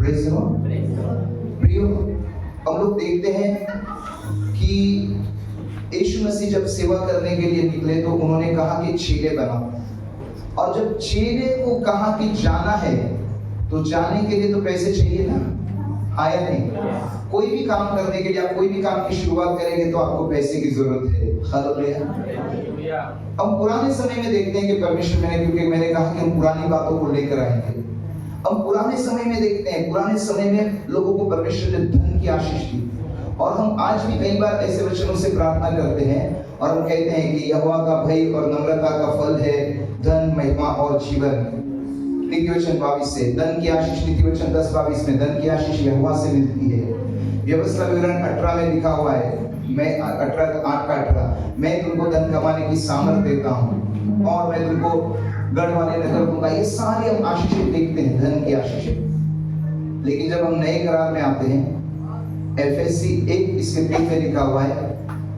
Praise the Lord. प्रियो, हम लोग देखते हैं कि यीशु मसीह जब सेवा करने के लिए निकले तो उन्होंने कहा कि चेले बनाओ, और जब चेले को कहा कि जाना है तो जाने के लिए तो पैसे चाहिए ना, आया नहीं। कोई भी काम करने के लिए, आप कोई भी काम की शुरुआत करेंगे तो आपको पैसे की जरूरत है। हालेलुया। हम पुराने समय में देखते हैं कि परमेश्वर, क्योंकि मैंने कहा कि हम पुरानी बातों को लेकर आएंगे। हम पुराने समय में देखते हैं, पुराने समय में लोगों को परमेश्वर ने धन की आशीष दी, और हम आज भी कई बार ऐसे वचनों से प्रार्थना करते हैं और हम कहते हैं कि यहोवा का भय और नम्रता का फल है धन, महिमा और जीवन। नीतिवचन 22 से धन की आशीष, नीतिवचन 10:22 में धन की आशीष यहोवा से मिलती है। व्यवस्था विवरण 18 में लिखा हुआ है, मैं 8:18 मैं तुमको धन कमाने की सामर्थ देता हूँ और मैं तुमको गढ़ वाले नगर दूंगा। ये सारी हम आशीषें देखते हैं, धन की आशीषें। लेकिन जब हम नए करार में आते हैं, एफएससी 1 इसके 3 में लिखा हुआ है,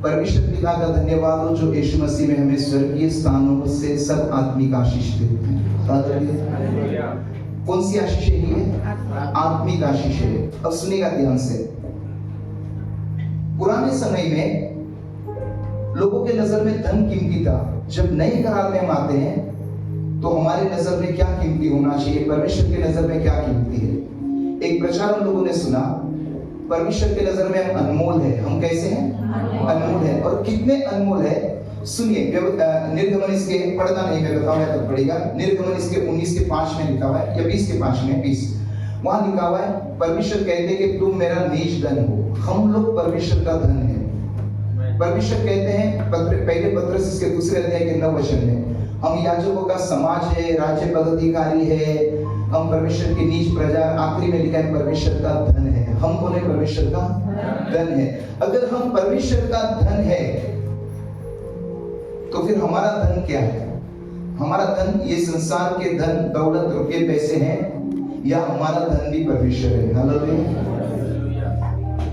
परमेश्वर पिता का धन्यवाद हो जो यीशु मसीह में हमें स्वर्गीय स्थानों से सब आत्मिक आशीष देते हैं। कौन सी आशीष है? आत्मिक आशीष है। अब सुनिएगा ध्यान से। पुराने समय में लोगों के नजर में धन कीमती था। जब नए करार में हम आते हैं तो हमारे नजर में क्या कीमती होना चाहिए, परमेश्वर के नजर में क्या कीमती है। एक प्रचार हम लोगों ने सुना, परमेश्वर के नजर में हम अनमोल है। हम कैसे हैं? अनमोल है। और कितने अनमोल है, सुनिए। निर्गमन इसके पढ़ना नहीं, मैं बताऊंगा तब पढ़ेगा। निर्गमन इसके 19:5 में लिखा हुआ है, या 20:5 में, 20 वहां लिखा हुआ है, परमेश्वर कहते हैं कि तुम मेरा निज धन हो। हम लोग परमेश्वर का धन है। परमेश्वर कहते हैं पहले पत्रस इसके 2 अध्याय के 9 वचन में, हम याजकों का समाज है, राज्य पदाधिकारी है, हम परमेश्वर की निज प्रजा। आखिरी में लिखा है परमेश्वर का धन है। हम कौन है? परमेश्वर का धन है। अगर हम परमेश्वर का धन है तो फिर हमारा धन क्या है? हमारा धन ये संसार के धन, दौलत, रुपये, पैसे हैं, या हमारा धन भी परमेश्वर है? हालेलुया।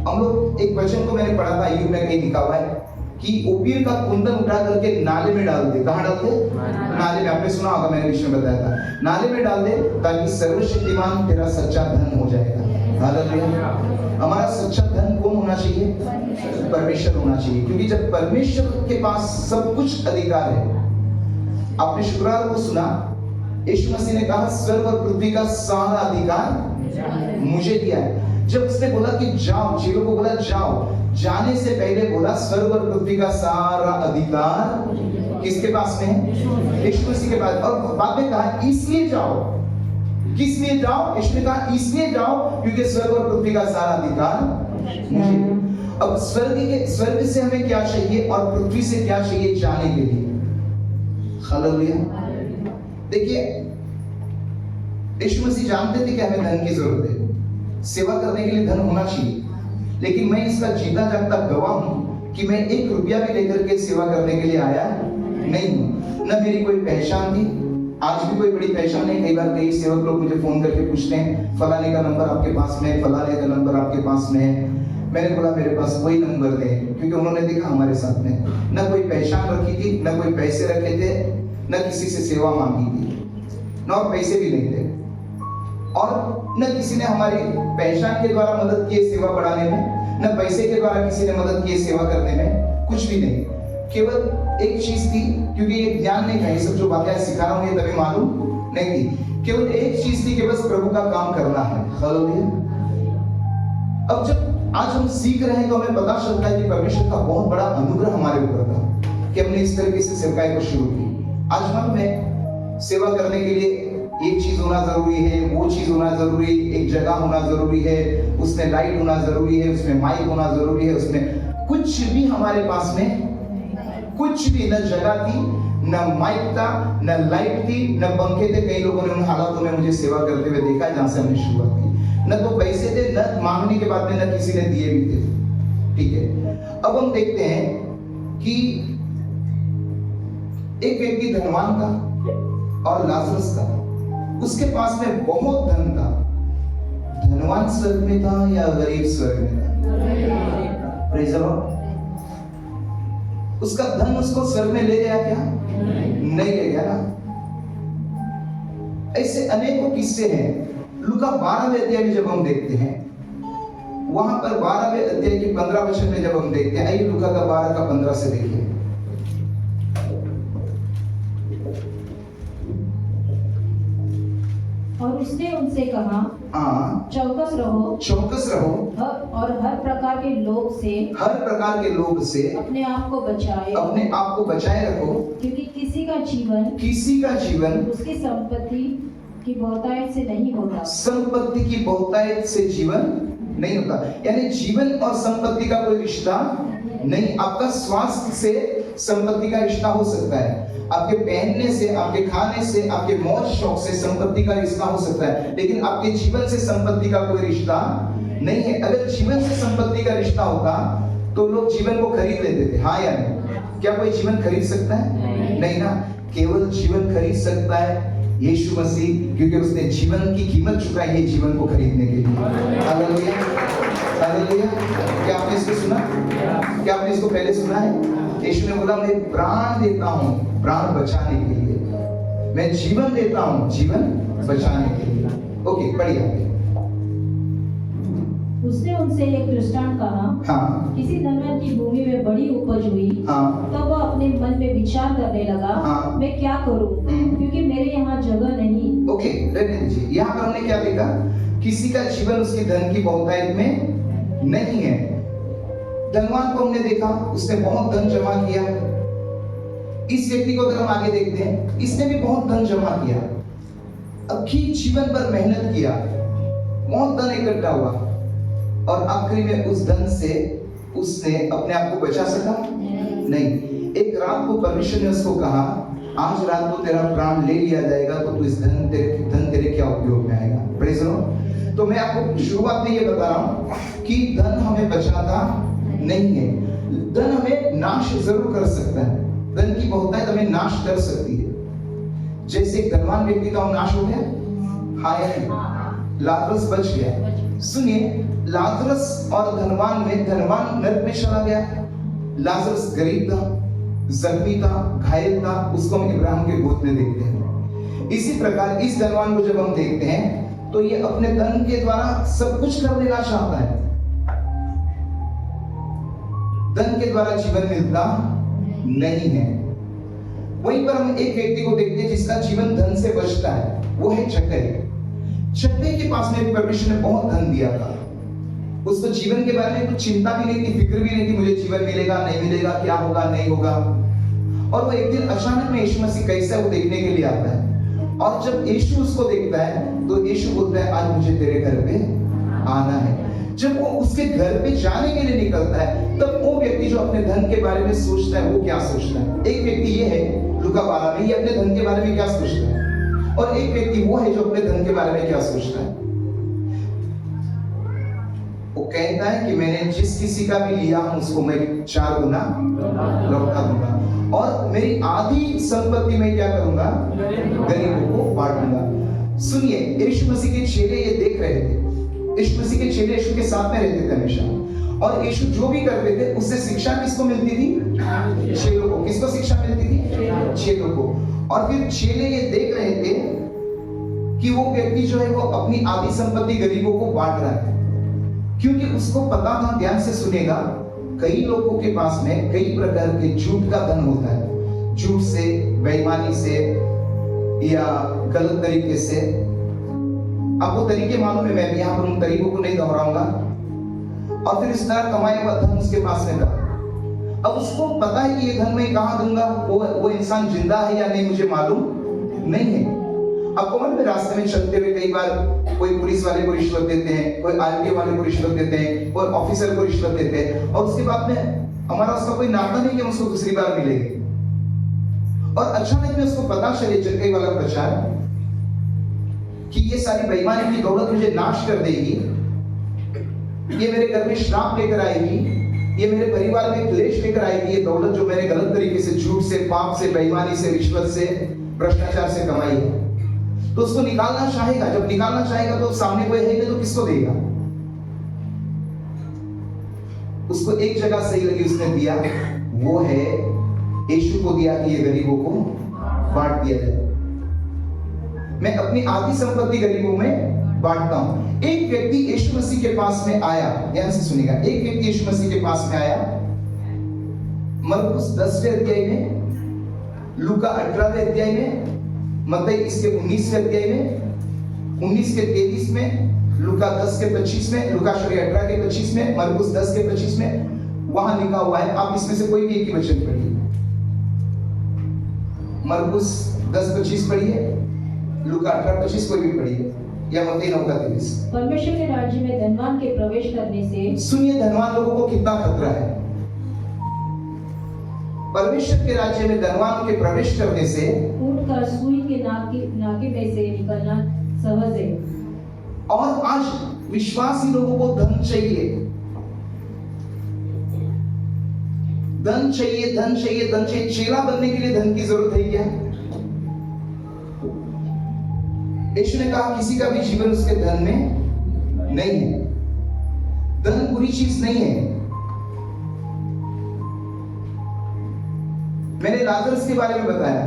हम लोग एक वचन को मैंने पढ़ा था, यूं में कहीं लिखा हुआ है कि ओपीर का कुंदन उठा करके नाले में डाल दे। कहाँ डाल दे? नाले में। आपने सुना होगा, मैंने विषय में बताया था, नाले में डाल दे ताकि सर्वशक्तिमान तेरा सच्चा धन हो जाएगा। हालेलुया। हमारा सच्चा धन कौन होना चाहिए? परमेश्वर होना चाहिए, क्योंकि जब परमेश्वर के पास सब कुछ अधिकार है। आपने शुक्रवार को सुना, यीशु मसीह ने कहा स्वर्ग और पृथ्वी का सारा अधिकार मुझे दिया है। जब उसने बोला कि जाओ, चेलों को बोला जाओ, जाने से पहले बोला स्वर्ग और पृथ्वी का सारा अधिकार किसके पास में है? यीशु मसीह के पास। और बाद में कहा इसलिए जाओ। किस लिए जाओ? यीशु ने कहा इसलिए जाओ क्योंकि स्वर्ग और पृथ्वी का सारा अधिकार मुझे। अब स्वर्ग से हमें क्या चाहिए और पृथ्वी से क्या चाहिए जाने के लिए? हालेलुया। देखिए, यीशु मसीह जानते थे कि हमें धन की जरूरत है, सेवा करने के लिए धन होना चाहिए। लेकिन मैं इसका जीता जागता गवाह हूं कि मैं 1 रुपया भी लेकर के सेवा करने के लिए आया नहीं हूं। न मेरी कोई पहचान थी, आज भी कोई बड़ी पहचान नहीं। कई बार कई सेवक लोग मुझे फोन करके पूछते हैं फलाने का नंबर आपके पास में है, फलाने का नंबर आपके पास में है। मैंने बोला मेरे पास कोई नंबर नहीं, क्योंकि उन्होंने देखा हमारे साथ में न कोई पहचान रखी थी, न कोई पैसे रखे थे, न किसी से सेवा मांगी थी, न और पैसे भी नहीं थे, और न किसी ने हमारी पहचान के द्वारा मदद की सेवा बढ़ाने में, न पैसे के द्वारा किसी ने मदद की सेवा करने में, कुछ भी नहीं। केवल एक चीज थी, क्योंकि ये ज्ञान नहीं था, ये सब जो बातें सिखा रहा हूं ये तभी मालूम नहीं थी। केवल एक चीज थी कि बस प्रभु का काम करना है। हालेलुया। अब जब आज हम सीख रहे हैं तो हमें पता चलता है कि परमेश्वर का बहुत बड़ा अनुग्रह हमारे ऊपर था कि हमने इस तरीके से सेवकाई को शुरू की। आज मन में सेवा करने के लिए एक चीज होना जरूरी है, वो चीज होना जरूरी है, एक जगह होना जरूरी है, उसमें लाइट होना जरूरी है, उसमें माइक होना जरूरी है, उसमें कुछ भी हमारे पास में कुछ भी, न जगह थी, न माइक था, न लाइट थी, न पंखे थे। कई लोगों ने उन हालातों में मुझे सेवा करते हुए देखा जहां से हमने शुरुआत की। न तो पैसे थे, न मांगने के बाद में न किसी ने दिए भी थे। ठीक है, अब हम देखते हैं कि एक व्यक्ति धनवान था और लाजरस था। उसके पास में बहुत धन था। धनवान स्वर्ग में था या गरीब स्वर्ग में था? Praise the Lord. उसका धन उसको स्वर्ग में ले गया क्या? नहीं ले गया ना। ऐसे अनेकों किस्से हैं लूका 12वें अध्याय में जब हम देखते हैं, वहां पर 12वें अध्याय की 15 वचन में जब हम देखते हैं, आइए लूका का 12 का 15 से देखिए। और उसने उनसे कहा, चौकस रहो और हर प्रकार के लोग से अपने आप को बचाए रखो, क्योंकि किसी का जीवन उसकी संपत्ति की बहुतायत से नहीं होता। संपत्ति की बहुतायत से जीवन नहीं होता, यानी जीवन और संपत्ति का कोई रिश्ता नहीं। आपका स्वास्थ्य से संपत्ति का रिश्ता हो सकता है, आपके पहनने से, आपके खाने से, आपके मौज शौक से संपत्ति का रिश्ता हो सकता है, लेकिन आपके जीवन से संपत्ति का कोई रिश्ता नहीं है। अगर जीवन से संपत्ति का रिश्ता होता तो लोग जीवन को खरीद लेते थे, हाँ या नहीं? क्या कोई जीवन खरीद सकता है? नहीं ना। केवल जीवन खरीद सकता है यीशु मसीह, क्योंकि उसने जीवन की कीमत चुकाई है जीवन को खरीदने के लिए। Hallelujah, hallelujah. क्या आपने इसको सुना? क्या आपने इसको पहले सुना है? यीशु ने बोला, मैं प्राण देता हूँ प्राण बचाने के लिए, मैं जीवन देता हूँ जीवन बचाने के लिए। ओके, बढ़िया। उसने उनसे एक दृष्टांत कहा, किसी धनवान की भूमि में बड़ी उपज हुई। तब वह अपने मन में विचार करने लगा, मैं क्या करूं, क्योंकि मेरे यहाँ जगह नहीं। ओके, रहने दीजिए। यहाँ पर हमने क्या देखा? किसी का जीवन उसके धन की बहुतायत में नहीं है। धनवान को हमने देखा, उसने बहुत धन जमा किया। इस व्यक्ति को अगर हम आगे देखते हैं, इसने भी बहुत धन जमा किया, अभी जीवन पर मेहनत किया, बहुत धन इकट्ठा हुआ, और आखिरी में उस धन से उसने अपने आप को बचा सका? नहीं। एक रात को परमेश्वर ने उसको कहा, आज रात को तेरा प्राण ले लिया जाएगा, तो तू इस धन तेरे क्या उपयोग में आएगा? Praise Lord. तो मैं आपको शुरुआत में ये बता रहा हूँ कि धन हमें बचाता नहीं है। धन हमें नाश जरूर कर सकता है, धन की बहुतायत हमें नाश कर सकती है। जैसे एक धनवान व्यक्ति का नाश हो गया, हाँ या नहीं? लाजरस बच गया। सुनिए, लाजरस और धनवान में, धनवान नरक में चला गया, लाजरस गरीब था, जख्मी था, घायल था, उसको हम इब्राहिम के गोद में देखते हैं। इसी प्रकार इस धनवान को जब हम देखते हैं तो ये अपने धन के द्वारा सब कुछ कर लेना चाहता है। धन के द्वारा जीवन मिलता नहीं है। वहीं पर हम एक व्यक्ति को देखते हैं जिसका जीवन धन से बचता है, वो है जक्कई। जक्कई के पास में परमेश्वर ने बहुत धन दिया था, उसको जीवन के बारे में कुछ चिंता भी नहीं थी, फिक्र भी नहीं थी, मुझे जीवन मिलेगा नहीं मिलेगा, क्या होगा नहीं होगा। और वो एक दिन अचानक में यीशु मसीह कैसा है वो देखने के लिए आता है, और जब यीशु उसको देखता है तो यीशु बोलता है, आज मुझे तेरे घर पे आना है। जब वो उसके घर पे जाने के लिए निकलता है, तब वो व्यक्ति जो अपने धन के बारे में सोचता है, वो क्या सोचता है? एक व्यक्ति ये है लूका 12 में, ये अपने धन के बारे में क्या सोचता है, और एक व्यक्ति वो है जो अपने धन के बारे में क्या सोचता है। वो कहता है कि मैंने जिस किसी का भी लिया हूं उसको मैं 4 गुना लौटा दूंगा, और मेरी आधी संपत्ति में क्या करूंगा? गरीबों को बांटूंगा। सुनिए, यीशु मसीह के चेले ये देख रहे थे। यीशु मसीह के चेले यीशु के साथ में रहते थे हमेशा, और यीशु जो भी करते थे उससे शिक्षा किसको मिलती थी? चेलों को। किसको शिक्षा मिलती थी? चेलों को। और फिर चेले ये देख रहे थे कि वो व्यक्ति जो है वो अपनी आधी संपत्ति गरीबों को बांट रहा है, क्योंकि उसको पता था, ध्यान से सुनेगा, कई लोगों के पास में कई प्रकार के झूठ का धन होता है, झूठ से, बेईमानी से, या गलत तरीके से। आपको तरीके मालूम है, मैं भी यहाँ पर उन तरीकों को नहीं दोहराऊंगा। और फिर इस तरह कमाया हुआ धन उसके पास में था। अब उसको पता है कि ये धन मैं कहाँ दूंगा, वो इंसान जिंदा है या नहीं मुझे मालूम नहीं है। आपको मालूम है, रास्ते में चलते हुए कई बार कोई पुलिस वाले को रिश्वत देते हैं, कोई आरटीओ वाले को रिश्वत देते हैं, कोई ऑफिसर को रिश्वत देते हैं, और उसके बाद में हमारा उसका कोई नाता नहीं कि हम उसको दूसरी बार मिलेंगे। और अचानक में उसको पता चले, जक्कई वाला प्रचार, कि ये सारी बेईमानी की दौलत मुझे नाश कर देगी, ये मेरे घर में श्राप लेकर आएगी, ये मेरे परिवार में क्लेश लेकर आएगी, ये दौलत जो मैंने गलत तरीके से, झूठ से, पाप से, बेईमानी से, रिश्वत से, भ्रष्टाचार से कमाई है। तो उसको निकालना चाहेगा। जब निकालना चाहेगा तो सामने कोई है नहीं तो किसको देगा? उसको एक जगह सही लगी, उसने दिया, वो है यीशु को दिया कि ये गरीबों को बांट दिया जाए। मैं अपनी आधी संपत्ति गरीबों में बांटता हूं। एक व्यक्ति यीशु मसीह के पास में आया, ध्यान से सुनिएगा, एक व्यक्ति यीशु मसीह के पास में आया मरकुस 10वें अध्याय में, लूका 18वें अध्याय में, मत्ती इसके 19वें अध्याय में, 19 के 23 में, लूका 10 के 25 में, लूका 18 के 25 में, मरकुस 10 के 25 में वहां लिखा हुआ है। आप इसमें से कोई भी एक ही वचन पढ़िए। मरकुस 10:25 पढ़िए, लूका 18:25 कोई भी पढ़िए, या मत्ती 9:23। परमेश्वर के राज्य में धनवान के प्रवेश करने से, सुनिए धनवान लोगों को कितना खतरा है। परमेश्वर के राज्य में धनवान के प्रवेश करने से ऊंट का सुई के नाके में से निकलना सहज है। और आज विश्वासी लोगों को धन चाहिए, धन चाहिए, धन चाहिए, धन चाहिए। चेला बनने के लिए धन की जरूरत है क्या? यीशु ने कहा किसी का भी जीवन उसके धन में नहीं है। धन बुरी चीज नहीं है। मैंने लाजरस के बारे में बताया,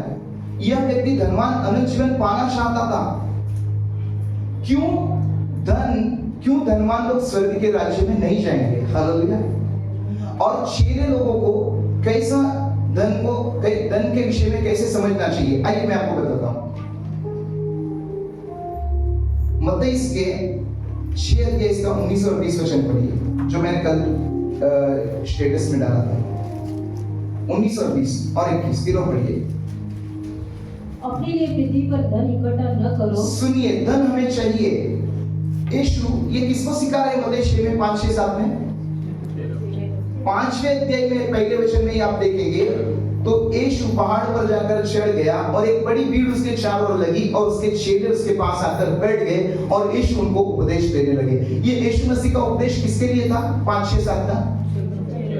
यह व्यक्ति धनवान अनंत जीवन पाना चाहता था। क्यों धनवान लोग स्वर्ग के राज्य में नहीं जाएंगे? हालेलुया। और चेले लोगों को कैसा धन के विषय में कैसे समझना चाहिए, आइए मैं आपको बताता हूं। मत्ती के 6 अध्याय इसका 19 और 20 वचन पढ़िए, जो मैंने कल स्टेटस में डाला था। 19 और 20 और 21 तीनों पढ़िए। अपने लिए पृथ्वी पर धन इकट्ठा न करो। सुनिए, धन हमें चाहिए। यीशु ये किसको सिखा रहे हैं? मत्ती 6 में 5, 6, 7 में 5वें अध्याय में पहले वचन में आप देखेंगे तो यीशु पहाड़ पर जाकर चढ़ गया और एक बड़ी भीड़ उसके चारों ओर लगी और उसके चेले उसके पास आकर बैठ गए और यीशु उनको उपदेश देने लगे। ये यीशु मसीह का उपदेश किसके लिए था? 5, 6, 7 का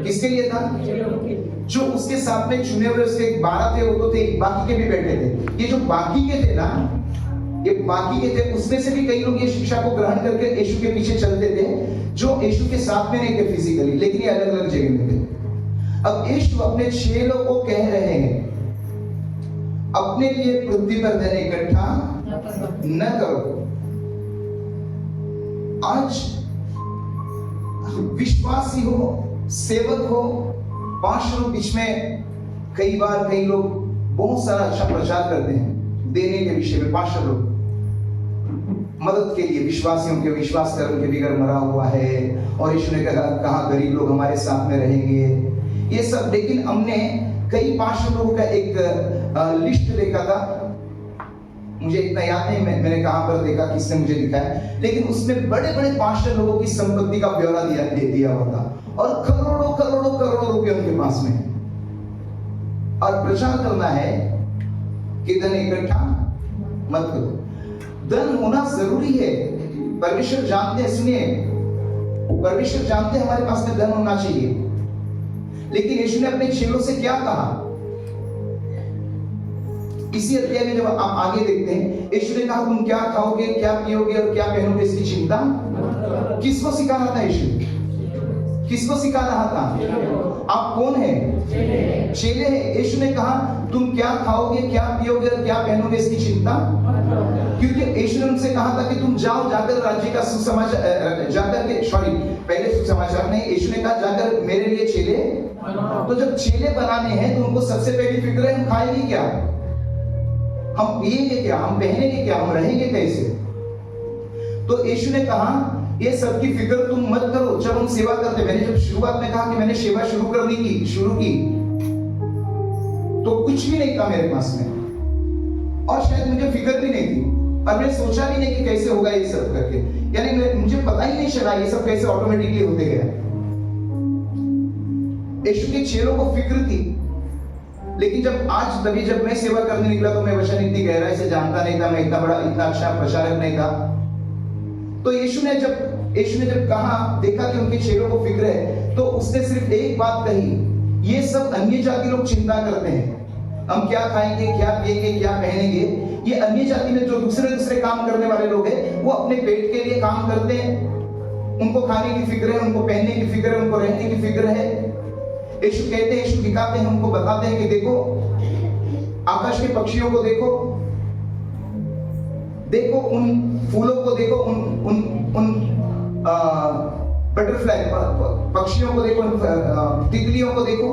किसके लिए था? जो उसके साथ में चुने हुए उसके 12 थे, वो तो थे, बाकी के भी बैठे थे। ये जो बाकी के थे ना, ये बाकी के थे, उसमें से भी कई लोग ये शिक्षा को ग्रहण करके यीशु के पीछे चलते थे, जो यीशु के साथ में नहीं थे फिजिकली, लेकिन ये अलग अलग जगह में थे। अब यीशु अपने चेलों को कह रहे हैं, अपने लिए पृथ्वी पर धन इकट्ठा न करो। आज विश्वासी हो, सेवक हो, पास्टरों बीच में कई बार कई लोग बहुत सारा अच्छा प्रचार करते हैं देने के विषय में। पास्टर लोग मदद के लिए, विश्वासियों के विश्वास कर्म के बिगड़ मरा हुआ है, और यीशु ने कहा गरीब लोग हमारे साथ में रहेंगे, ये सब। लेकिन हमने कई पास्टर लोगों का एक लिस्ट देखा था, मुझे इतना याद नहीं मैंने कहां पर देखा, किसने मुझे दिखाया, लेकिन उसमें बड़े बड़े पास्टर लोगों की संपत्ति का ब्यौरा दिया हुआ था, और करोड़ों करोड़ों करोड़ों रुपए उनके पास में, और प्रचार करना है कि धन इकट्ठा मत करो। धन होना जरूरी है, परमेश्वर जानते हैं। सुनिए, परमेश्वर जानते हैं हमारे पास में धन होना चाहिए, लेकिन यीशु ने अपने चेलों से क्या कहा? इसी अध्याय में जब आप आगे देखते हैं, यीशु ने कहा तुम क्या खाओगे, क्या पियोगे और क्या पहनोगे इसकी चिंता। किसको सिखा रहा था यीशु? किसको सिखा रहा था? आप कौन है? चेले हैं। यीशु ने कहा तुम क्या खाओगे, क्या पियोगे और क्या पहनोगे इसकी चिंता, क्योंकि यीशु ने उनसे कहा था कि तुम जाओ, जाकर राज्य का सुसमाचार, जाकर के पहले सुसमाचार नहीं, यीशु ने कहा जाकर मेरे लिए चेले। तो जब चेले बनाने हैं तो उनको सबसे पहली फिक्र है हम खाएंगे क्या, हम पिएंगे क्या, हम पहनेंगे क्या, हम रहेंगे कैसे। तो यीशु ने कहा ये सब की फिक्र तुम मत करो। जब हम सेवा करते, मैंने जब शुरुआत में कहा कि मैंने सेवा शुरू की तो कुछ भी नहीं था मेरे पास में, और शायद मुझे फिक्र भी नहीं थी, और मैंने सोचा भी नहीं कि कैसे होगा ये सब करके, यानी मुझे पता ही नहीं चला ये सब कैसे ऑटोमेटिकली होते गया। यीशु के चेलों को फिक्र थी, लेकिन जब मैं सेवा करने निकला तो मैं वचन इतनी गहराई से जानता नहीं था, मैं इतना अच्छा प्रचारक नहीं था। तो यीशु ने जब कहा, देखा कि उनके चेलों को फिक्र है, तो उसने सिर्फ एक बात कही, ये सब अन्य जाति लोग चिंता करते हैं, हम क्या खाएंगे, क्या पिएंगे, क्या पहनेंगे। ये अन्य जाति में जो दूसरे काम करने वाले लोग हैं, वो अपने पेट के लिए काम करते हैं, उनको खाने की फिक्र है, उनको पहनने की फिक्र है, उनको रहने की फिक्र है। यीशु कहते हैं, यीशु दिखाते हैं, उनको बताते हैं कि देखो आकाश के पक्षियों को देखो, देखो उन फूलों को, देखो उन बटरफ्लाई पक्षियों को देखो, तितलियों को देखो।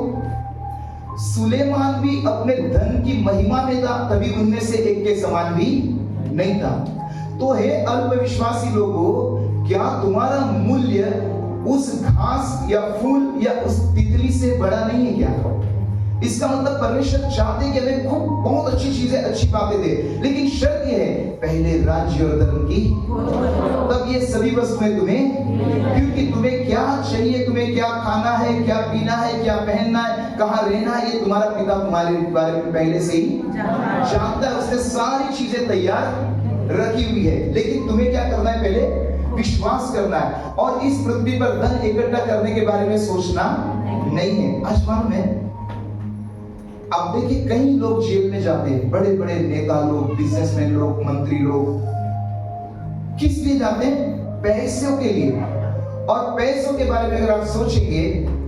सुलेमान भी अपने धन की महिमा में था, तभी उनमें से एक के समान भी नहीं था। तो हे अल्पविश्वासी लोगों, क्या तुम्हारा मूल्य उस घास या फूल या उस तितली से बड़ा नहीं है क्या? इसका मतलब परमेश्वर चाहते कि हमें खूब बहुत अच्छी चीजें, अच्छी बातें दे, लेकिन शर्त यह है पहले राज्य और धर्म की, तब ये सभी वस्तुएं तुम्हें, क्योंकि तुम्हें क्या चाहिए, तुम्हें क्या खाना है, क्या पीना है, क्या पहनना है, कहाँ रहना है, ये तुम्हारा पिता तुम्हारे बारे में पहले से ही जानता है। उसने सारी चीजें तैयार रखी हुई है, लेकिन तुम्हें क्या करना है? पहले विश्वास करना है और इस पृथ्वी पर धन इकट्ठा करने के बारे में सोचना नहीं है। आज मालूम है, अब देखिए कई लोग जेल में जाते हैं, बड़े बड़े नेता लोग, बिजनेसमैन लोग, मंत्री लोग, किस लिए जाते हैं? पैसों के लिए। और पैसों के बारे में अगर आप सोचेंगे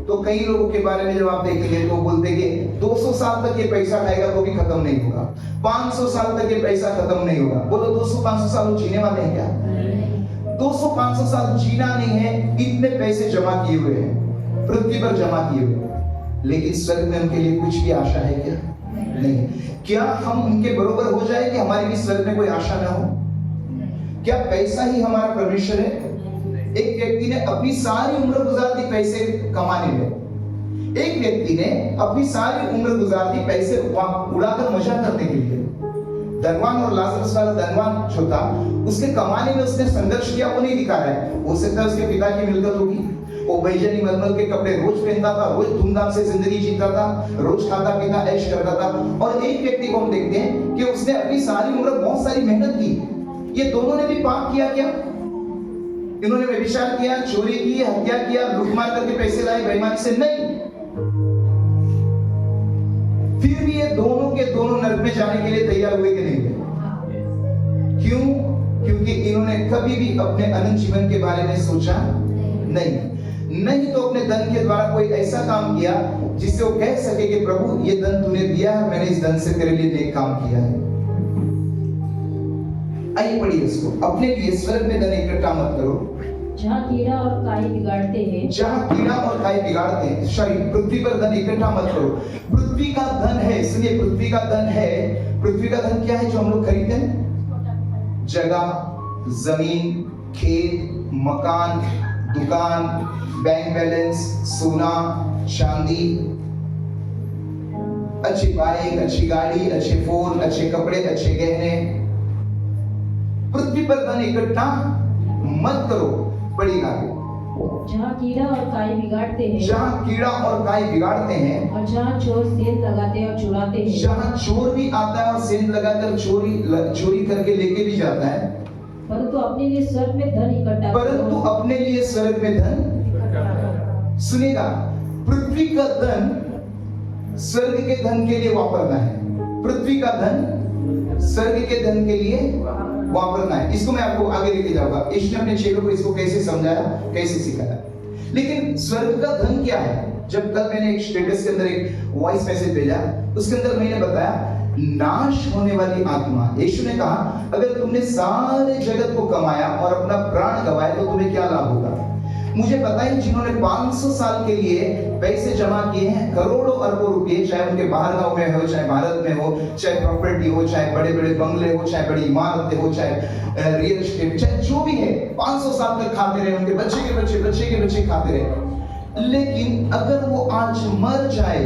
तो कई लोगों के बारे में जब आप देखेंगे तो बोलते हैं कि 200 साल तक ये पैसा खाएगा तो भी खत्म नहीं होगा, 500 साल तक ये पैसा खत्म नहीं होगा। बोलो 200-500 साल जीने वाले हैं क्या? 200-500 साल जीना नहीं है, इतने पैसे जमा किए हुए हैं, पृथ्वी पर जमा किए हुए, लेकिन स्वर्ग में उनके लिए कुछ भी आशा है क्या? नहीं। क्या हम उनके बरोबर हो जाए कि हमारी भी स्वर्ग में कोई आशा ना हो? क्या पैसा ही हमारा परमेश्वर है? एक व्यक्ति ने अपनी सारी उम्र गुजार दी पैसे कमाने में, एक व्यक्ति ने अपनी सारी उम्र गुजार दी पैसे उड़ाकर मजा करने के लिए। धनवान और लाजरस वाला धनवान जो था, उसके कमाने में उसने संघर्ष किया, वो नहीं दिखा रहा है। हो सकता है उसके पिता की मिलकत होगी, वो बैजनी मलमल के कपड़े रोज पहनता था, रोज धूमधाम से जिंदगी जीता था, रोज खाता पीता ऐश करता था। और एक व्यक्ति को हम देखते हैं कि उसने अपनी सारी उम्र बहुत सारी मेहनत की। ये दोनों ने भी पाप किया क्या? इन्होंने व्यभिचार किया, चोरी की, हत्या किया, लूटमार करके पैसे लाए बेईमानी से? नहीं। फिर भी ये दोनों के दोनों नरक में जाने के लिए तैयार हुए कि नहीं हुए? क्यों? क्योंकि इन्होंने कभी भी अपने अनंत जीवन के बारे में सोचा नहीं तो अपने धन के द्वारा कोई ऐसा काम किया जिससे वो कह सके कि प्रभु ये धन तूने दिया है, मैंने इस धन से तेरे लिए नेक काम किया है। आइए पढ़िए इसको। अपने लिए स्वर्ग में धन इकट्ठा मत करो जहाँ कीड़ा और काई बिगाड़ते हैं, जहाँ कीड़ा और काई बिगाड़ते हैं। शरीर पृथ्वी पर धन इकट्ठा मत करो। पृथ्वी का धन है, सुनिए, पृथ्वी का धन है। पृथ्वी का धन क्या है जो हम लोग खरीदते हैं? जगह, जमीन, खेत, मकान, दुकान, बैंक बैलेंस, सोना, चांदी, अच्छी बाइक, अच्छी गाड़ी, अच्छे फोन, अच्छे कपड़े, अच्छे गहने। पृथ्वी पर धन इकट्ठा मत करो। बड़ी बात, जहाँ कीड़ा और काई बिगाड़ते हैं, जहाँ कीड़ा और काई बिगाड़ते हैं, और जहाँ चोर सेंध लगाते और चुराते हैं, जहाँ चोर भी आता है और सेंध लगाकर चोरी करके लेके भी जाता है। परंतु अपने लिए स्वर्ग में धन इकट्ठा करो। परंतु अपने लिए स्वर्ग में धन, सुनेगा, पृथ्वी का धन स्वर्ग के धन के लिए वापरना है। पृथ्वी का धन स्वर्ग के धन के लिए वापरना है। इसको मैं आपको आगे लेके जाऊंगा। यीशु ने अपने चेलों को इसको कैसे समझाया, कैसे सिखाया। लेकिन स्वर्ग का धन क्या है? जब कल मैंने एक स्टेटस के अंदर एक वॉइस मैसेज भेजा, उसके अंदर मैंने बताया नाश होने वाली आत्मा। यीशु ने कहा अगर तुमने सारे जगत को कमाया और अपना प्राण गवाया तो तुम्हें क्या लाभ होगा? मुझे पता है जिन्होंने 500 साल के लिए पैसे जमा किए हैं, करोड़ों अरबों रुपए, चाहे उनके बाहर गांव में हो, चाहे भारत में हो, चाहे प्रॉपर्टी हो, चाहे बड़े बड़े बंगले हो, चाहे बड़ी इमारतें हो, चाहे रियल एस्टेट, चाहे जो भी है, 500 साल तक खाते रहे, उनके बच्चे के बच्चे, बच्चे के बच्चे खाते रहे। लेकिन अगर वो आज मर जाए,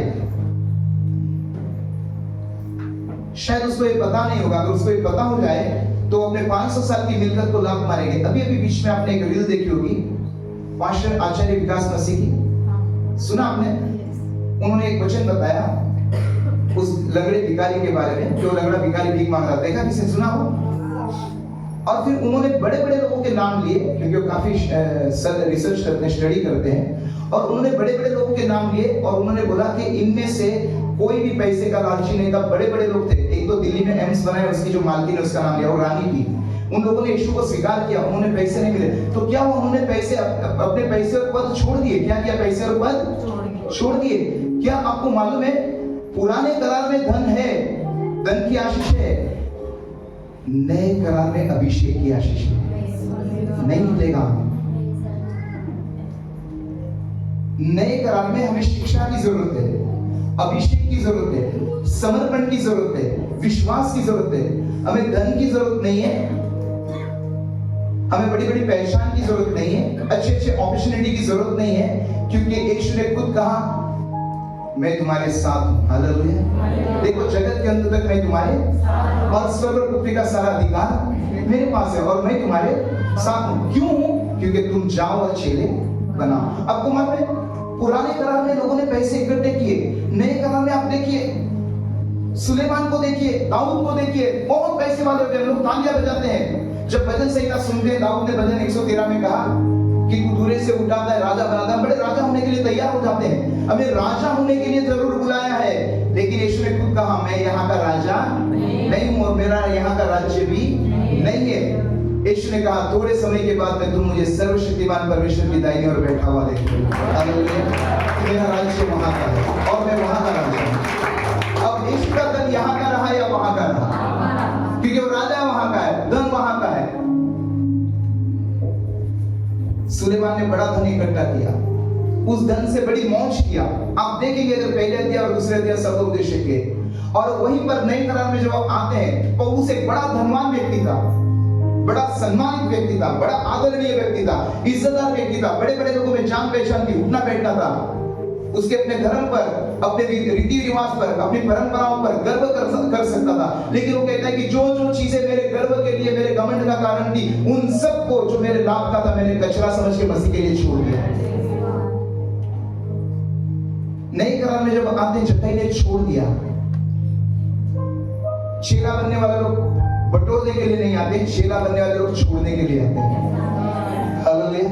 शायद उसको ये पता नहीं होगा। अगर उसको ये पता हो जाए तो अपने 500 साल की मिलकत को लाभ मारेंगे। अभी बीच में आपने एक रील देखी होगी, पास्टर आचार्य विकास मसीह की, सुना आपने? उन्होंने एक वचन बताया उस लंगड़े भिखारी के बारे में, जो लंगड़ा भिखारी भीख मांग रहा था। देखा किसी ने? सुना हो? और फिर उन्होंने बड़े बड़े लोगों के नाम लिए, क्योंकि वो काफी रिसर्च करते हैं, स्टडी करते हैं, और उन्होंने बड़े बड़े लोगों के नाम लिए और उन्होंने बोला कि इनमें से कोई भी पैसे का लालची नहीं था। बड़े बड़े लोग थे। एक तो दिल्ली में एम्स बनाया, उसकी जो मालकिन है उसका नाम लिया, वो रानी थी। उन लोगों ने यीशु को स्वीकार किया, उन्होंने पैसे नहीं मिले तो क्या हुआ? उन्होंने पैसे, अपने पैसे और पद छोड़ दिए। क्या किया? पैसे और पद छोड़ दिए। क्या आपको मालूम है पुराने करार में धन है, धन की आशीष है, नए करार में अभिषेक की आशीष नहीं मिलेगा। नए करार में हमें शिक्षा की जरूरत है, अभिषेक की जरूरत है, समर्पण की जरूरत है, विश्वास की जरूरत है। हमें धन की जरूरत नहीं है, हमें बड़ी बड़ी पहचान की जरूरत नहीं है, अच्छे अच्छे अपॉर्चुनिटी की जरूरत नहीं है, क्योंकि यीशु ने खुद कहा मैं तुम्हारे साथ हूं। हालेलुया। देखो जगत के अंत तक मैं तुम्हारे और स्वर्ग और पृथ्वी का सारा अधिकार मेरे पास है और मैं तुम्हारे साथ हूं। क्यों हूं? क्योंकि तुम जाओ और चेले बनाओ। आपको मालूम है पुराने करार में लोगों ने पैसे इकट्ठे किए, नए करार में आप देखिए सुलेमान को देखिए, दाऊद को देखिए, बहुत पैसे वाले होते हैं, लोग तालियां बजाते हैं। जब भजन संहिता सुनते हैं, दाऊद ने भजन 113 में कहा कि तू दूरे से उठाता है, राजा बनाता है। बड़े राजा होने के लिए तैयार हो जाते हैं, हमें राजा होने के लिए जरूर बुलाया है, लेकिन यीशु ने खुद कहा मैं यहाँ का राजा नहीं हूँ और मेरा यहाँ का राज्य भी नहीं है। यीशु ने कहा थोड़े समय के बाद में तुम मुझे सर्वशक्तिमान परमेश्वर की दाहिनी ओर बैठा हुआ देखोगे। हालेलुया। मेरा राज्य वहां का है और मैं वहां का राजा हूं। अब यीशु का धन यहाँ का रहा या वहां का रहा? क्योंकि वो राजा वहां का है, धन वहां का है। सुलेमान ने बड़ा धन इकट्ठा किया, उस धन से बड़ी मौज किया। आप देखेंगे अगर पहले अध्याय और दूसरे अध्याय सब उपदेश के, और वहीं पर नए करार में जब आप आते हैं, पौलुस एक बड़ा धनवान व्यक्ति था, बड़ा सम्मानित व्यक्ति था, बड़ा आदरणीय व्यक्ति था, इज्जतदार व्यक्ति था, बड़े बड़े लोगों में जान पहचान थी, उठना बैठना था। उसके अपने धर्म पर, अपने रीति रिवाज पर, अपनी परंपराओं पर गर्व कर सकता था। लेकिन वो कहता है कि जो जो चीजें मेरे गर्व के लिए, मेरे घमंड का कारण थी, उन सबको जो मेरे लाभ का था मैंने कचरा समझ के मसीह के लिए छोड़ दिया। नए करार में जब आते चट्टाई ने छोड़ दिया। चेला बनने वाले लोग बटोरने के लिए नहीं आते, चेला बनने वाले लोग छोड़ने के लिए आते हैं। हालेलुया।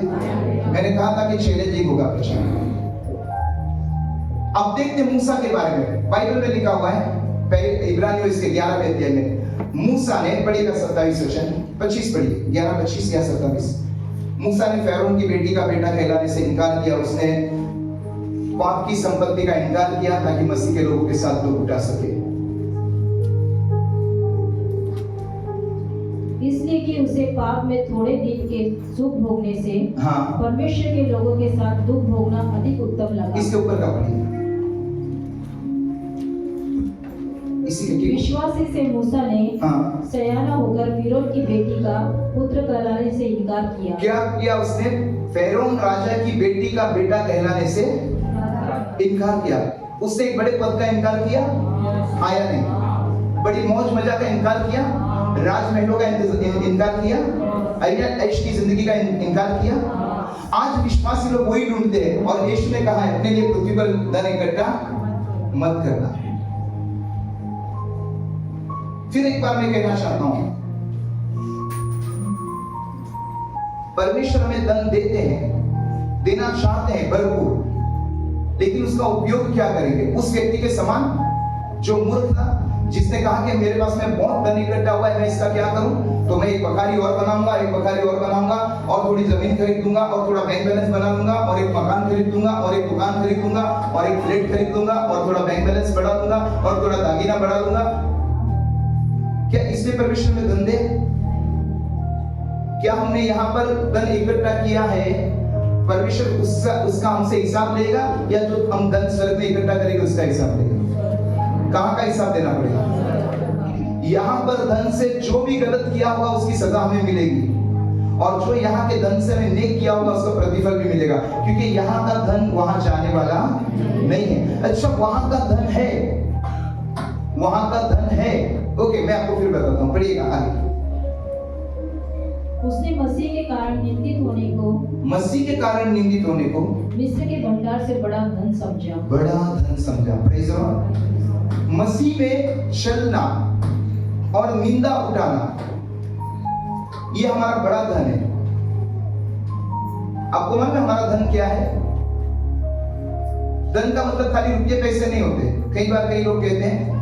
मैंने कहा था कि चैलेंजिंग होगा प्रचार। अब देखते हैं मूसा के बारे में, बाइबल में लिखा हुआ है पहले इब्रानियों इसके 11वें अध्याय में। मूसा ने, पढ़िएगा 27 वचन 25 पढ़िए, 11:25 या 27। मूसा ने फैरोन की बेटी का बेटा कहलाने से इनकार किया। उसने पाप की संपत्ति का इनकार किया ताकि मसीह के लोगों के साथ दुख उठा सके। इसलिए कि उसे पाप में थोड़े दिन के सुख भोगने से परमेश्वर के लोगों के साथ दुख भोगना अधिक उत्तम लगा। इसके ऊपर का पढ़िए। विश्वासी से मूसा ने सयाना होकर फिरौन की बेटी का पुत्र कहलाने से इनकार किया। क्या किया उसने? फिरौन राजा की बेटी का बेटा कहलाने से इनकार किया। उससे एक बड़े पद का इनकार किया? आया नहीं। बड़ी मौज मजा का इनकार किया, राजमहलों का इनकार किया, ऐश की जिंदगी का इनकार किया। आज विश्वासी लोग वही ढूंढते हैं और यीशु ने कहा है अपने लिए पृथ्वी पर धन इकट्ठा मत करना। फिर एक बार मैं कहना चाहता हूं, परमेश्वर हमें धन देते हैं, देना चाहते हैं भरपूर, लेकिन उसका उपयोग क्या करेंगे? उस व्यक्ति के समान जो मूर्ख था, जिसने कहा कि मेरे पास में बहुत धन इकट्ठा हुआ है, मैं इसका क्या करूं? तो मैं एक बखारी और बनाऊंगा, एक बखारी और बनाऊंगा, और थोड़ी जमीन खरीद दूंगा, और थोड़ा बैंक बैलेंस बना लूंगा, और एक मकान खरीद दूंगा, और एक दुकान खरीद दूंगा, और एक फ्लैट खरीद दूंगा, और थोड़ा बैंक बैलेंस बढ़ा दूंगा, और थोड़ा दागीना बढ़ा दूंगा। क्या इसमें परमेश्वर में धन दे? क्या हमने यहाँ पर धन इकट्ठा किया है, परमेश्वर उसका हमसे हिसाब लेगा, या जो हम धन स्वर्ग में इकट्ठा करेंगे उसका हिसाब लेगा? कहाँ का हिसाब देना पड़ेगा? यहाँ पर धन से जो भी गलत किया होगा उसकी सजा हमें मिलेगी, और जो यहाँ के धन से हमें नेक किया होगा उसका प्रतिफल भी मिलेगा, क्योंकि यहाँ का धन वहां जाने वाला नहीं है। अच्छा, वहां का धन है, वहां का धन है। ओके, मैं आपको फिर बताता हूँ, पढ़िएगा आगे। उसने मसीह के कारण निंदित होने को, मसीह के कारण निंदित होने को मिस्र के भंडार से बड़ा धन समझा, बड़ा धन समझा। Praise the Lord. मसीह में चलना और निंदा उठाना, ये हमारा बड़ा धन है। आपको मालूम है हमारा धन क्या है? धन का मतलब खाली रुपये पैसे नहीं होते। कई बार कई लोग कहते हैं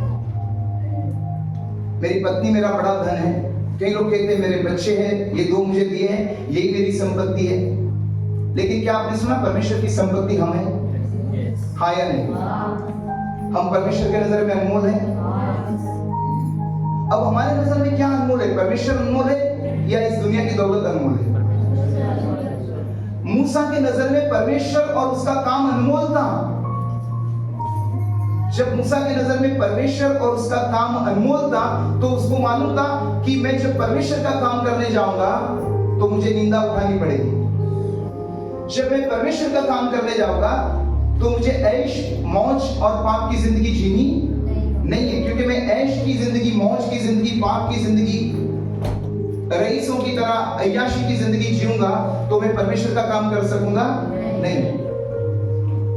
मेरी पत्नी मेरा बड़ा धन है, कई लोग कहते हैं मेरे बच्चे हैं, ये 2 मुझे दिए हैं, यही मेरी संपत्ति है। लेकिन क्या आपने सुना परमेश्वर की संपत्ति हम है? हाँ या नहीं? हम परमेश्वर के नजर में अनमोल हैं। अब हमारे नजर में क्या अनमोल है? परमेश्वर अनमोल है या इस दुनिया की दौलत अनमोल है? मूसा के नजर में परमेश्वर और उसका काम अनमोल था। जब मूसा के नजर में परमेश्वर और उसका काम अनमोल था, तो उसको मालूम था कि मैं जब परमेश्वर का काम करने जाऊंगा तो मुझे निंदा उठानी पड़ेगी। जब मैं परमेश्वर का काम करने जाऊंगा तो मुझे ऐश, मौज और पाप की जिंदगी जीनी नहीं है, क्योंकि मैं ऐश की जिंदगी, मौज की जिंदगी, पाप की जिंदगी, रईसों की तरह अय्याशी की जिंदगी जीऊंगा तो मैं परमेश्वर का काम कर सकूंगा नहीं।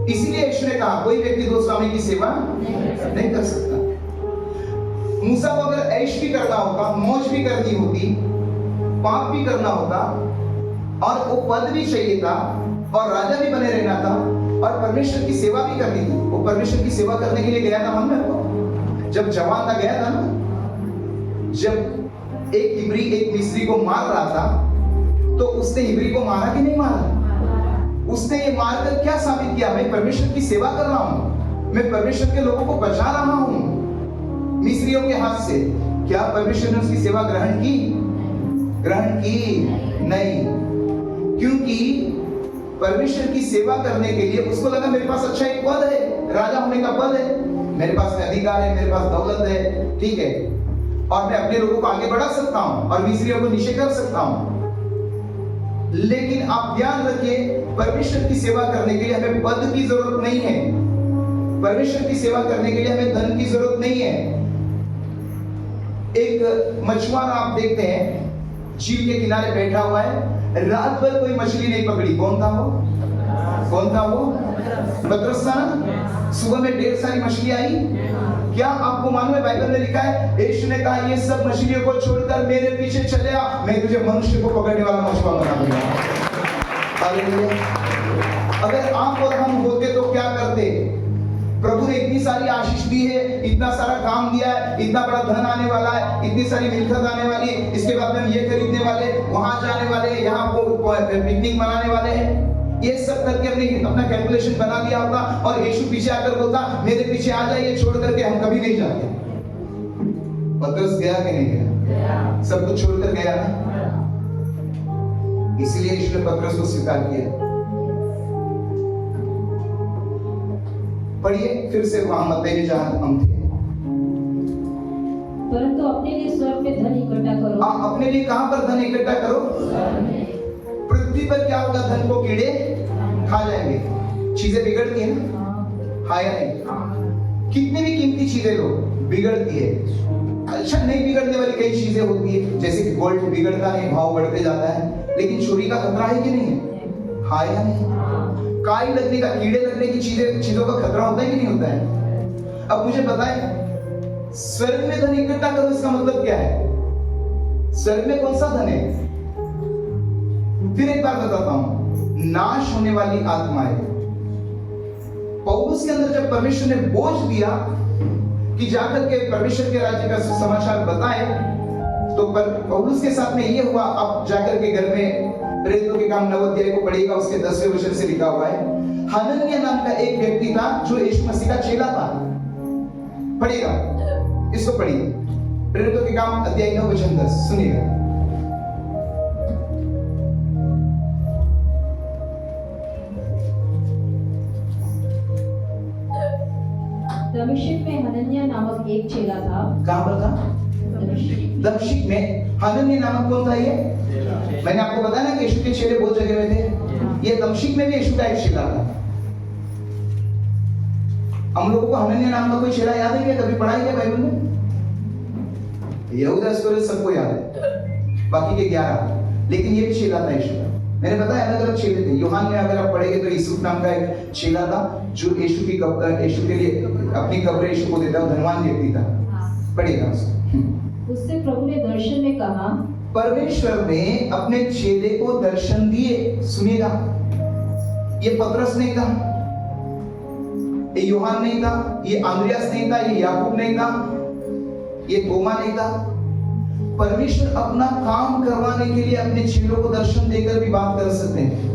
इसीलिए यीशु ने कहा कोई व्यक्ति दो स्वामी की सेवा नहीं कर सकता। मूसा को अगर ऐश भी करना होता, मौज भी करनी होती, पाप भी करना होता, और वो पद भी चाहिए था, और राजा भी बने रहना था, और परमेश्वर की सेवा भी करनी थी। वो परमेश्वर की सेवा करने के लिए गया था। मन में जब जवान था, गया था ना, जब एक हिब्री एक मिस्री को मार रहा था, तो उसने हिब्री को मारा कि नहीं मारा? उसने ये मारकर क्या साबित किया? मैं परमेश्वर की सेवा कर रहा हूं, मैं परमेश्वर के लोगों को बचा रहा हूं मिस्रियों के हाथ से। क्या परमेश्वर ने उसकी सेवा ग्रहण की? ग्रहण की नहीं, क्योंकि परमेश्वर की सेवा करने के लिए उसको लगा मेरे पास अच्छा एक पद है, राजा होने का पद है, मेरे पास अधिकार है, मेरे पास दौलत है, ठीक है, और मैं अपने लोगों को आगे बढ़ा सकता हूं और मिस्रियों को नीचे कर सकता हूं। लेकिन आप ध्यान रखिए, परमेश्वर की सेवा करने के लिए हमें पद की जरूरत नहीं है, परमेश्वर की सेवा करने के लिए हमें धन की जरूरत नहीं है। एक मछुआरा आप देखते हैं, झील के किनारे बैठा हुआ है, रात भर कोई मछली नहीं पकड़ी। कौन था वो? कौन था वो? पतरस था ना। सुबह में ढेर सारी मछली आई। क्या आपको मालूम है, बाइबल में लिखा है, यीशु ने कहा ये सब मछलियों को छोड़कर मेरे पीछे चले आ, मैं तुझे मनुष्य को पकड़ने वाला मछुआरा बना दूंगा। हालेलुया। अगर आप और हम होते तो क्या करते? प्रभु ने इतनी सारी आशीष दी है, इतना सारा काम दिया है, इतना बड़ा धन आने वाला है, इतनी सारी मिलकत आने वाली है, इसके बाद में हम ये खरीदने वाले, वहां जाने वाले, यहाँ पिकनिक मनाने वाले हैं। ये सब करके हमने अपना कैलकुलेशन बना दिया होता, और यीशु पीछे आकर बोलता मेरे पीछे आ जाइए, छोड़ करके हम कभी नहीं जाते। पतरस गया कि नहीं गया? सब कुछ छोड़कर गया ना। इसलिए यीशु ने पतरस को स्वीकार किया। पढ़िए फिर से वहां मत्ती में जहां हम थे। परंतु अपने लिए स्वर्ग में धन इकट्ठा करो। अपने लिए कहां पर धन इकट्ठा करो? पृथ्वी पर क्या होगा? धन को कीड़े खा जाएंगे। चीजें बिगड़ती है ना, हाँ या नहीं? कितनी भी कीमती चीजें लो, बिगड़ती है। अच्छा, नहीं बिगड़ने वाली कई चीजें होती है, जैसे कि गोल्ड बिगड़ता नहीं, भाव बढ़ते जाता है, लेकिन चोरी का खतरा है कि नहीं है? हाँ या नहीं? काई लगने का, कीड़े लगने की चीजों का खतरा होता है कि नहीं होता है? अब मुझे बताएं, स्वर्ग में धन इकट्ठा करो, इसका मतलब क्या है? स्वर्ग में कौन सा धन है? फिर एक बार बताता हूं, नाश होने वाली आत्माएं। पौलुस के अंदर जब परमेश्वर ने बोझ दिया कि जाकर के परमेश्वर के राज्य का समाचार बताए, तो पौलुस के साथ में ये हुआ। अब जाकर के घर में प्रेरितों के काम 9 अध्याय को पढ़िएगा, उसके 10वें वचन से लिखा हुआ है, हनन्याह नाम का एक व्यक्ति था जो यीशु मसीह का चेला था। पढ़िएगा, इसको पढ़िए, प्रेरितों के काम अध्याय 9 वचन 10, सुनिएगा। दमिश्क में हनन्याह नामक एक चेला था। कहां पर था? दमिश्क में। हनन्याह नामक कौन था ये? मैंने आपको बताया ना कि यीशु के चेले बहुत जगह में थे। ये दमिश्क में भी यीशु का एक चेला था। हम लोगों को हनन्याह नाम का कोई चेला याद है क्या? कभी पढ़ा है क्या बाइबल में? यहूदा इस्करियोत सबको याद है, बाकी के 11, लेकिन ये भी चेला था यीशु का। मैंने बताया अलग अलग चेले थे। यूहन्ना में अगर आप पढ़ेंगे तो यूसुफ नाम का एक चेला था जो यीशु के लिए अपनी कब्र यीशु को देता, धनवान व्यक्ति था। पढ़िएगा उसको। उससे प्रभु ने दर्शन में कहा, परमेश्वर ने अपने चेले को दर्शन दिए। सुनिएगा, ये पतरस नहीं था, ये यूहन्ना नहीं था, ये आंद्रियास नहीं था, ये याकूब नहीं था, ये तोमा नहीं था। परमेश्वर अपना काम करवाने के लिए अपने चेलों को दर्शन देकर भी बात कर सकते हैं।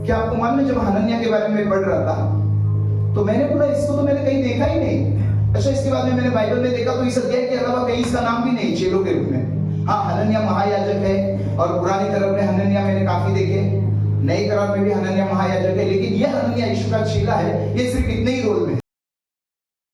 क्या आपको मालूम है, जब हनन्याह के बारे में पढ़ रहा था तो मैंने बोला इसको तो मैंने कहीं देखा ही नहीं। अच्छा, इसके बाद में मैंने बाइबल में देखा तो इस अध्याय के अलावा कहीं इसका नाम भी नहीं चेलों के रूप में। हाँ, हनन्याह महायाजक है और पुरानी करार में हनन्याह मैंने काफी देखे, नई करार में भी हनन्याह महायाजक है, लेकिन यह हनन्याह यीशु का चेला है। ये सिर्फ